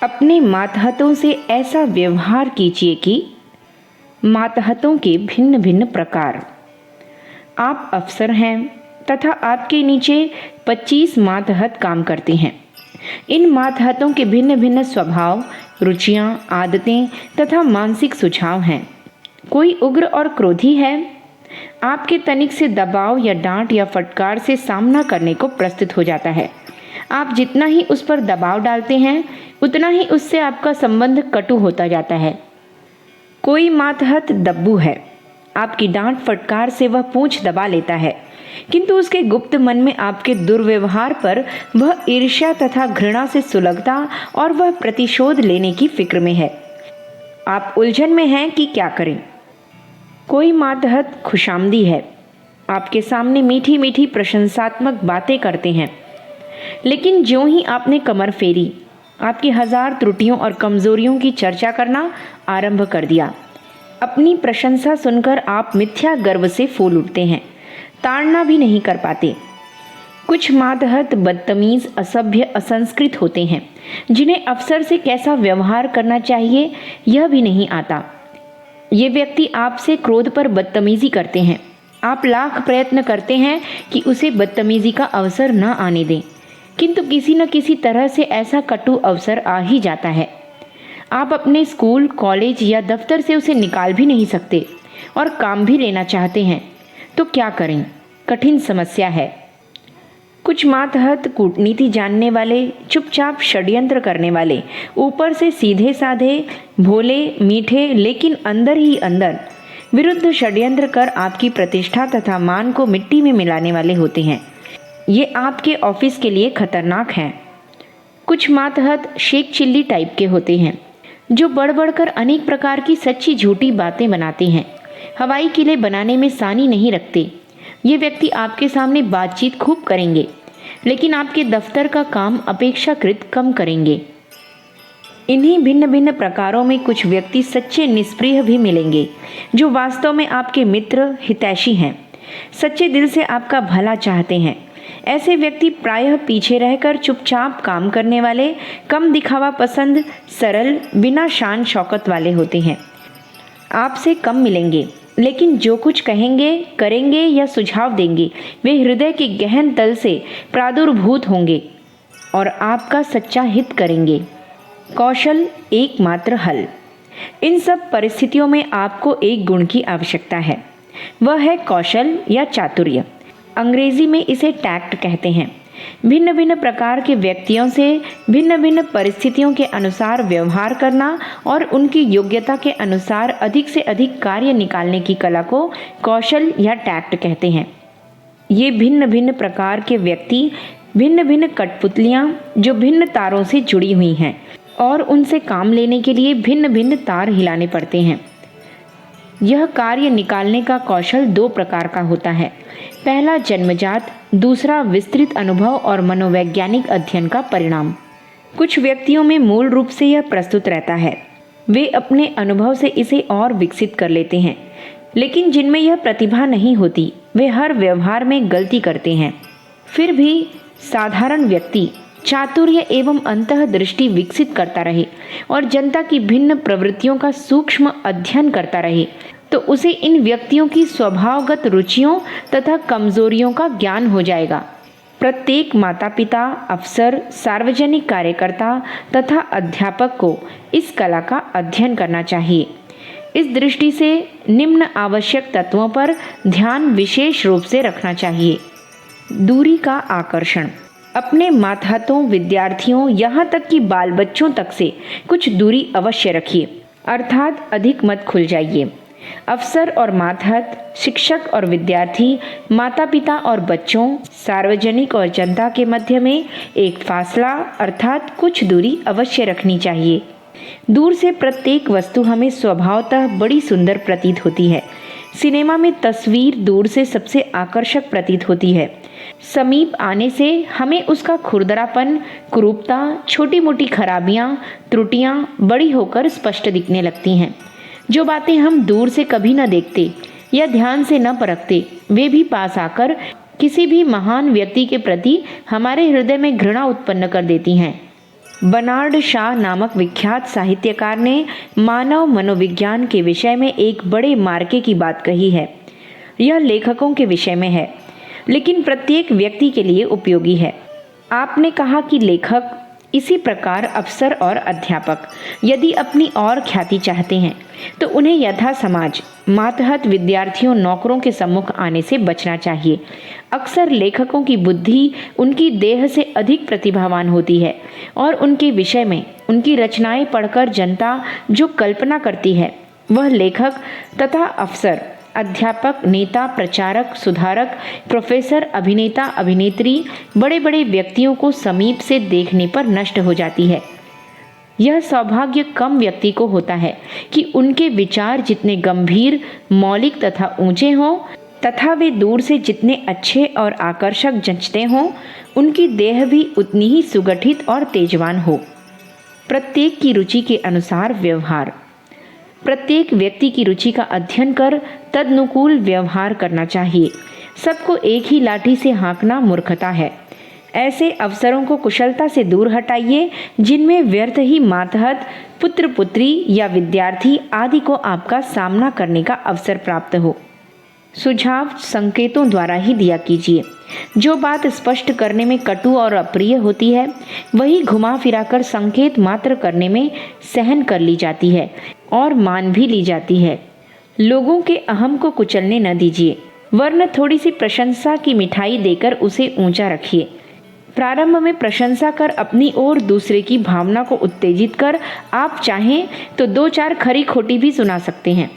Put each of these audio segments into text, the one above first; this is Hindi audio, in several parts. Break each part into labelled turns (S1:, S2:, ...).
S1: अपने मातहतों से ऐसा व्यवहार कीजिए कि मातहतों के भिन्न भिन्न प्रकार। आप अफसर हैं तथा आपके नीचे 25 मातहत काम करते हैं। इन मातहतों के भिन्न भिन्न स्वभाव, रुचियां, आदतें तथा मानसिक सुझाव हैं। कोई उग्र और क्रोधी है, आपके तनिक से दबाव या डांट या फटकार से सामना करने को प्रस्तुत हो जाता है। आप जितना ही उस पर दबाव डालते हैं, उतना ही उससे आपका संबंध कटु होता जाता है। कोई मातहत दब्बू है, आपकी डांट फटकार से वह पूंछ दबा लेता है, किंतु उसके गुप्त मन में आपके दुर्व्यवहार पर वह ईर्ष्या तथा घृणा से सुलगता और वह प्रतिशोध लेने की फिक्र में है। आप उलझन में हैं कि क्या करें। कोई मातहत खुशामदी है, आपके सामने मीठी मीठी प्रशंसात्मक बातें करते हैं, लेकिन ज्यों ही आपने कमर फेरी, आपकी 1000 त्रुटियों और कमजोरियों की चर्चा करना आरंभ कर दिया। अपनी प्रशंसा सुनकर आप मिथ्या गर्व से फूल उठते हैं, ताड़ना भी नहीं कर पाते। कुछ मातहत बदतमीज, असभ्य, असंस्कृत होते हैं, जिन्हें अफसर से कैसा व्यवहार करना चाहिए यह भी नहीं आता। ये व्यक्ति आपसे क्रोध पर बदतमीजी करते हैं। आप लाख प्रयत्न करते हैं कि उसे बदतमीजी का अवसर न आने दें, किंतु किसी न किसी तरह से ऐसा कटु अवसर आ ही जाता है। आप अपने स्कूल, कॉलेज या दफ्तर से उसे निकाल भी नहीं सकते और काम भी लेना चाहते हैं, तो क्या करें? कठिन समस्या है। कुछ मातहत कूटनीति जानने वाले, चुपचाप षड्यंत्र करने वाले, ऊपर से सीधे साधे, भोले मीठे, लेकिन अंदर ही अंदर विरुद्ध षड्यंत्र कर आपकी प्रतिष्ठा तथा मान को मिट्टी में मिलाने वाले होते हैं। ये आपके ऑफिस के लिए खतरनाक हैं। कुछ मातहत शेख चिल्ली टाइप के होते हैं, जो बढ़ बढ़कर अनेक प्रकार की सच्ची झूठी बातें बनाते हैं। हवाई किले बनाने में सानी नहीं रखते। ये व्यक्ति आपके सामने बातचीत खूब करेंगे, लेकिन आपके दफ्तर का काम अपेक्षाकृत कम करेंगे। इन्हीं भिन्न भिन्न प्रकारों में कुछ व्यक्ति सच्चे निष्प्रिय भी मिलेंगे, जो वास्तव में आपके मित्र, हितैषी हैं, सच्चे दिल से आपका भला चाहते हैं। ऐसे व्यक्ति प्रायः पीछे रहकर चुपचाप काम करने वाले, कम दिखावा पसंद, सरल, बिना शान शौकत वाले होते हैं। आपसे कम मिलेंगे, लेकिन जो कुछ कहेंगे, करेंगे या सुझाव देंगे, वे हृदय के गहन तल से प्रादुर्भूत होंगे और आपका सच्चा हित करेंगे। कौशल एकमात्र हल। इन सब परिस्थितियों में आपको एक गुण की आवश्यकता है, वह है कौशल या चातुर्य। अंग्रेजी में इसे टैक्ट कहते हैं। भिन्न भिन्न प्रकार के व्यक्तियों से भिन्न भिन्न परिस्थितियों के अनुसार व्यवहार करना और उनकी योग्यता के अनुसार अधिक से अधिक कार्य निकालने की कला को कौशल या टैक्ट कहते हैं। ये भिन्न भिन्न प्रकार के व्यक्ति भिन्न भिन्न कठपुतलियाँ जो भिन्न तारों से जुड़ी हुई हैं और उनसे काम लेने के लिए भिन्न भिन्न तार हिलाने पड़ते हैं। यह कार्य निकालने का कौशल 2 प्रकार का होता है। पहला जन्मजात, दूसरा विस्तृत अनुभव और मनोवैज्ञानिक अध्ययन का परिणाम। कुछ व्यक्तियों में मूल रूप से यह प्रस्तुत रहता है, वे अपने अनुभव से इसे और विकसित कर लेते हैं, लेकिन जिनमें यह प्रतिभा नहीं होती, वे हर व्यवहार में गलती करते हैं। फिर भी साधारण व्यक्ति चातुर्य एवं अंतःदृष्टि विकसित करता रहे और जनता की भिन्न प्रवृत्तियों का सूक्ष्म अध्ययन करता रहे, तो उसे इन व्यक्तियों की स्वभावगत रुचियों तथा कमजोरियों का ज्ञान हो जाएगा। प्रत्येक माता पिता, अफसर, सार्वजनिक कार्यकर्ता तथा अध्यापक को इस कला का अध्ययन करना चाहिए। इस दृष्टि से निम्न आवश्यक तत्वों पर ध्यान विशेष रूप से रखना चाहिए। दूरी का आकर्षण। अपने मातहतों, विद्यार्थियों, यहाँ तक कि बाल बच्चों तक से कुछ दूरी अवश्य रखिए, अर्थात अधिक मत खुल जाइए। अफसर और मातहत, शिक्षक और विद्यार्थी, माता पिता और बच्चों, सार्वजनिक और जनता के मध्य में एक फासला अर्थात कुछ दूरी अवश्य रखनी चाहिए। दूर से प्रत्येक वस्तु हमें स्वभावतः बड़ी सुंदर प्रतीत होती है। सिनेमा में तस्वीर दूर से सबसे आकर्षक प्रतीत होती है। समीप आने से हमें उसका खुरदरापन, कुरूपता, छोटी मोटी खराबियाँ, त्रुटियाँ बड़ी होकर स्पष्ट दिखने लगती हैं। जो बातें हम दूर से कभी न देखते या ध्यान से न परखते, वे भी पास आकर किसी भी महान व्यक्ति के प्रति हमारे हृदय में घृणा उत्पन्न कर देती हैं। बर्नार्ड शॉ नामक विख्यात साहित्यकार ने मानव मनोविज्ञान के विषय में एक बड़े मार्के की बात कही है। यह लेखकों के विषय में है, लेकिन प्रत्येक व्यक्ति के लिए उपयोगी है। आपने कहा कि लेखक, इसी प्रकार अफसर और अध्यापक यदि अपनी और ख्याति चाहते हैं तो उन्हें यथा समाज मातहत विद्यार्थियों नौकरों के सम्मुख आने से बचना चाहिए। अक्सर लेखकों की बुद्धि उनकी देह से अधिक प्रतिभावान होती है और उनके विषय में उनकी रचनाएं पढ़कर जनता जो कल्पना करती है वह लेखक तथा अफसर, अध्यापक, नेता, प्रचारक, सुधारक, प्रोफेसर, अभिनेता, अभिनेत्री, बड़े बड़े व्यक्तियों को समीप से देखने पर नष्ट हो जाती है। यह सौभाग्य कम व्यक्ति को होता है कि उनके विचार जितने गंभीर, मौलिक तथा ऊंचे हों तथा वे दूर से जितने अच्छे और आकर्षक जंचते हों, उनकी देह भी उतनी ही सुगठित और तेजवान हो। प्रत्येक की रुचि के अनुसार व्यवहार। प्रत्येक व्यक्ति की रुचि का अध्ययन कर तदनुकूल व्यवहार करना चाहिए। सबको एक ही लाठी से हाँकना मूर्खता है। ऐसे अवसरों को कुशलता से दूर हटाइए जिनमें व्यर्थ ही मातहत, पुत्र पुत्री या विद्यार्थी आदि को आपका सामना करने का अवसर प्राप्त हो। सुझाव संकेतों द्वारा ही दिया कीजिए। जो बात स्पष्ट करने में कटु और अप्रिय होती है वही घुमा फिराकर संकेत मात्र करने में सहन कर ली जाती है और मान भी ली जाती है। लोगों के अहम को कुचलने न दीजिए, वरन थोड़ी सी प्रशंसा की मिठाई देकर उसे ऊंचा रखिए। प्रारंभ में प्रशंसा कर अपनी और दूसरे की भावना को उत्तेजित कर आप चाहें तो दो चार खरी खोटी भी सुना सकते हैं।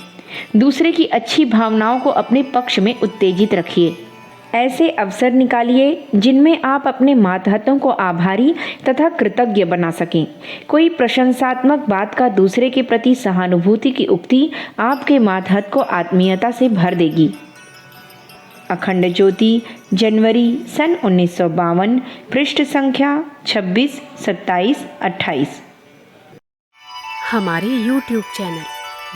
S1: दूसरे की अच्छी भावनाओं को अपने पक्ष में उत्तेजित रखिए। ऐसे अवसर निकालिए जिनमें आप अपने मातहतों को आभारी तथा कृतज्ञ बना सकें। कोई प्रशंसात्मक बात का दूसरे के प्रति सहानुभूति की उक्ति आपके मातहत को आत्मीयता से भर देगी। अखंड ज्योति, जनवरी सन 1952, पृष्ठ संख्या 26, 27, 28।
S2: हमारे YouTube चैनल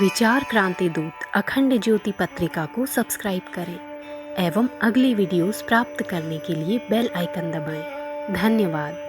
S2: विचार क्रांति दूत अखंड ज्योति पत्रिका को सब्सक्राइब करें एवं अगली वीडियोस प्राप्त करने के लिए बेल आइकन दबाएं। धन्यवाद।